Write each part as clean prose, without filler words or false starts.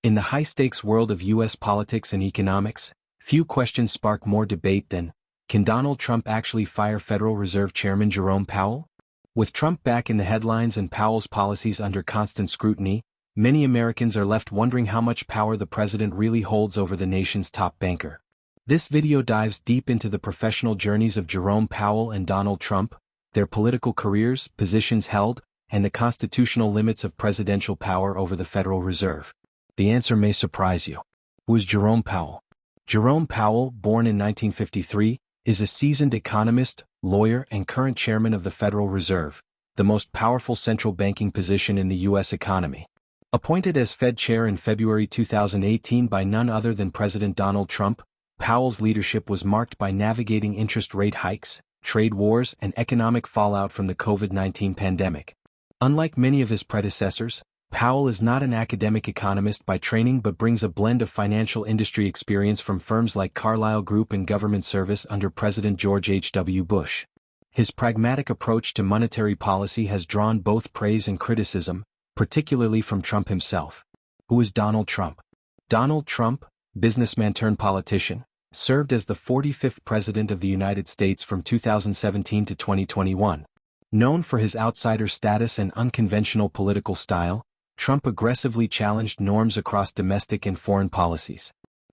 In the high-stakes world of U.S. politics and economics, few questions spark more debate than, can Donald Trump actually fire Federal Reserve Chairman Jerome Powell? With Trump back in the headlines and Powell's policies under constant scrutiny, many Americans are left wondering how much power the president really holds over the nation's top banker. This video dives deep into the professional journeys of Jerome Powell and Donald Trump, their political careers, positions held, and the constitutional limits of presidential power over the Federal Reserve. The answer may surprise you. Who is Jerome Powell? Jerome Powell, born in 1953, is a seasoned economist, lawyer, and current chairman of the Federal Reserve, the most powerful central banking position in the U.S. economy. Appointed as Fed chair in February 2018 by none other than President Donald Trump, Powell's leadership was marked by navigating interest rate hikes, trade wars, and economic fallout from the COVID-19 pandemic. Unlike many of his predecessors, Powell is not an academic economist by training but brings a blend of financial industry experience from firms like Carlyle Group and government service under President George H.W. Bush. His pragmatic approach to monetary policy has drawn both praise and criticism, particularly from Trump himself. Who is Donald Trump? Donald Trump, businessman turned politician, served as the 45th President of the United States from 2017 to 2021. Known for his outsider status and unconventional political style, Trump aggressively challenged norms across domestic and foreign policies.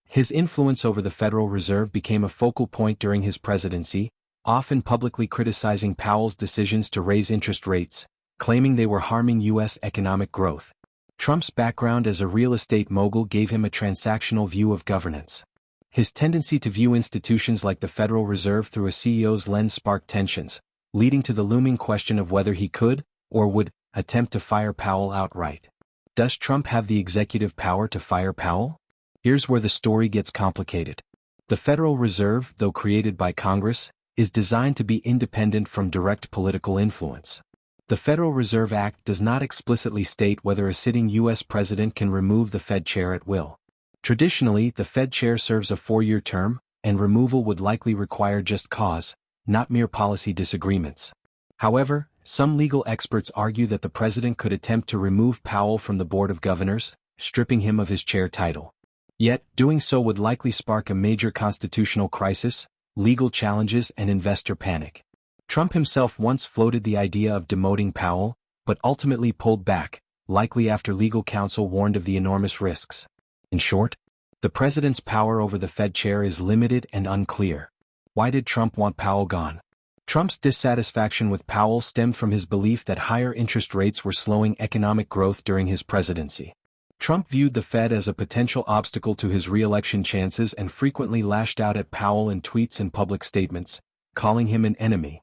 His influence over the Federal Reserve became a focal point during his presidency, often publicly criticizing Powell's decisions to raise interest rates, claiming they were harming U.S. economic growth. Trump's background as a real estate mogul gave him a transactional view of governance. His tendency to view institutions like the Federal Reserve through a CEO's lens sparked tensions, leading to the looming question of whether he could, or would, attempt to fire Powell outright. Does Trump have the executive power to fire Powell? Here's where the story gets complicated. The Federal Reserve, though created by Congress, is designed to be independent from direct political influence. The Federal Reserve Act does not explicitly state whether a sitting U.S. president can remove the Fed chair at will. Traditionally, the Fed chair serves a 4-year term, and removal would likely require just cause, not mere policy disagreements. However, some legal experts argue that the president could attempt to remove Powell from the Board of Governors, stripping him of his chair title. Yet, doing so would likely spark a major constitutional crisis, legal challenges, and investor panic. Trump himself once floated the idea of demoting Powell, but ultimately pulled back, likely after legal counsel warned of the enormous risks. In short, the president's power over the Fed chair is limited and unclear. Why did Trump want Powell gone? Trump's dissatisfaction with Powell stemmed from his belief that higher interest rates were slowing economic growth during his presidency. Trump viewed the Fed as a potential obstacle to his re-election chances and frequently lashed out at Powell in tweets and public statements, calling him an enemy.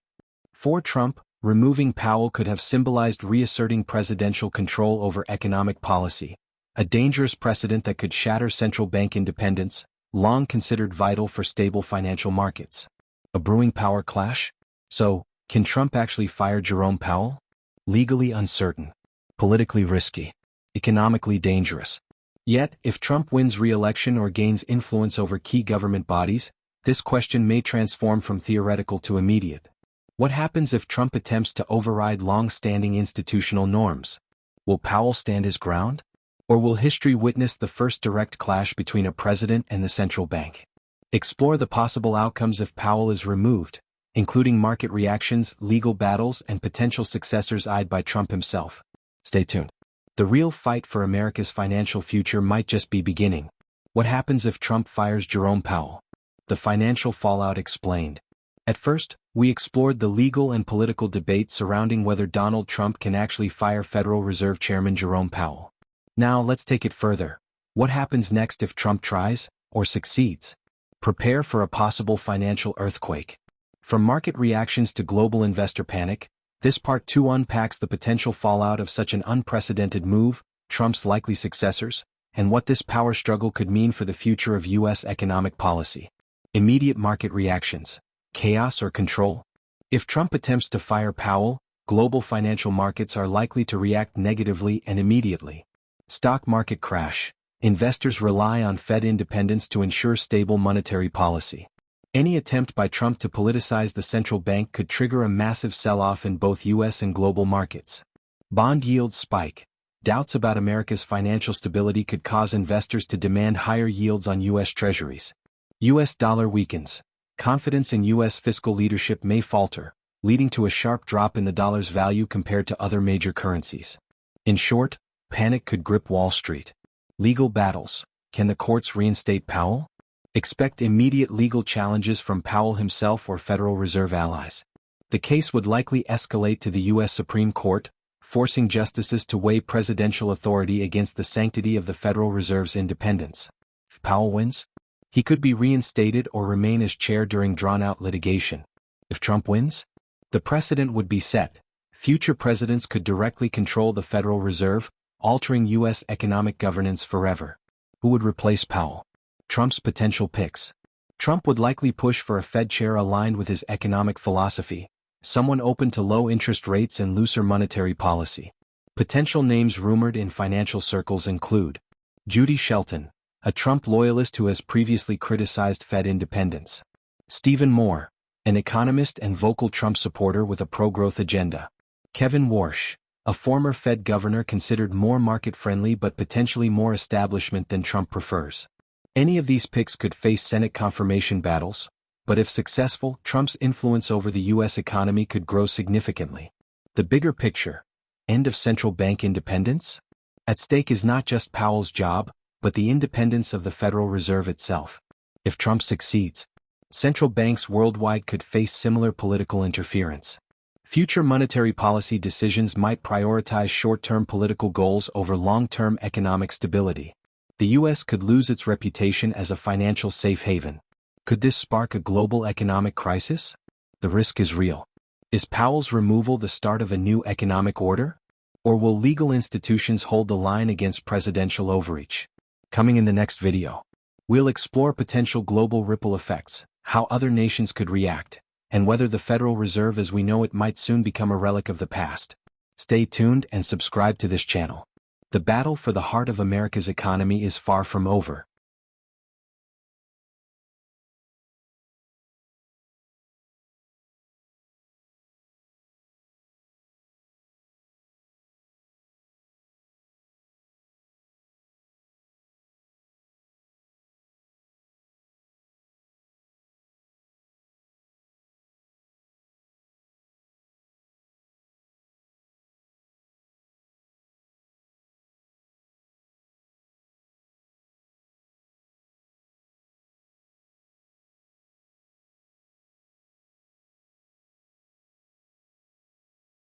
For Trump, removing Powell could have symbolized reasserting presidential control over economic policy, a dangerous precedent that could shatter central bank independence, long considered vital for stable financial markets. A brewing power clash? So, can Trump actually fire Jerome Powell? Legally uncertain. Politically risky. Economically dangerous. Yet, if Trump wins re-election or gains influence over key government bodies, this question may transform from theoretical to immediate. What happens if Trump attempts to override long-standing institutional norms? Will Powell stand his ground? Or will history witness the first direct clash between a president and the central bank? Explore the possible outcomes if Powell is removed, including market reactions, legal battles, and potential successors eyed by Trump himself. Stay tuned. The real fight for America's financial future might just be beginning. What happens if Trump fires Jerome Powell? The financial fallout explained. At first, we explored the legal and political debate surrounding whether Donald Trump can actually fire Federal Reserve Chairman Jerome Powell. Now let's take it further. What happens next if Trump tries, or succeeds? Prepare for a possible financial earthquake. From market reactions to global investor panic, this part 2 unpacks the potential fallout of such an unprecedented move, Trump's likely successors, and what this power struggle could mean for the future of U.S. economic policy. Immediate market reactions. Chaos or control? If Trump attempts to fire Powell, global financial markets are likely to react negatively and immediately. Stock market crash. Investors rely on Fed independence to ensure stable monetary policy. Any attempt by Trump to politicize the central bank could trigger a massive sell-off in both U.S. and global markets. Bond yields spike. Doubts about America's financial stability could cause investors to demand higher yields on U.S. Treasuries. U.S. dollar weakens. Confidence in U.S. fiscal leadership may falter, leading to a sharp drop in the dollar's value compared to other major currencies. In short, panic could grip Wall Street. Legal battles. Can the courts reinstate Powell? Expect immediate legal challenges from Powell himself or Federal Reserve allies. The case would likely escalate to the U.S. Supreme Court, forcing justices to weigh presidential authority against the sanctity of the Federal Reserve's independence. If Powell wins, he could be reinstated or remain as chair during drawn-out litigation. If Trump wins, the precedent would be set. Future presidents could directly control the Federal Reserve, altering U.S. economic governance forever. Who would replace Powell? Trump's potential picks. Trump would likely push for a Fed chair aligned with his economic philosophy, someone open to low interest rates and looser monetary policy. Potential names rumored in financial circles include Judy Shelton, a Trump loyalist who has previously criticized Fed independence. Stephen Moore, an economist and vocal Trump supporter with a pro-growth agenda. Kevin Warsh, a former Fed governor considered more market-friendly but potentially more establishment than Trump prefers. Any of these picks could face Senate confirmation battles, but if successful, Trump's influence over the U.S. economy could grow significantly. The bigger picture: end of central bank independence? At stake is not just Powell's job, but the independence of the Federal Reserve itself. If Trump succeeds, central banks worldwide could face similar political interference. Future monetary policy decisions might prioritize short-term political goals over long-term economic stability. The U.S. could lose its reputation as a financial safe haven. Could this spark a global economic crisis? The risk is real. Is Powell's removal the start of a new economic order? Or will legal institutions hold the line against presidential overreach? Coming in the next video, we'll explore potential global ripple effects, how other nations could react, and whether the Federal Reserve as we know it might soon become a relic of the past. Stay tuned and subscribe to this channel. The battle for the heart of America's economy is far from over.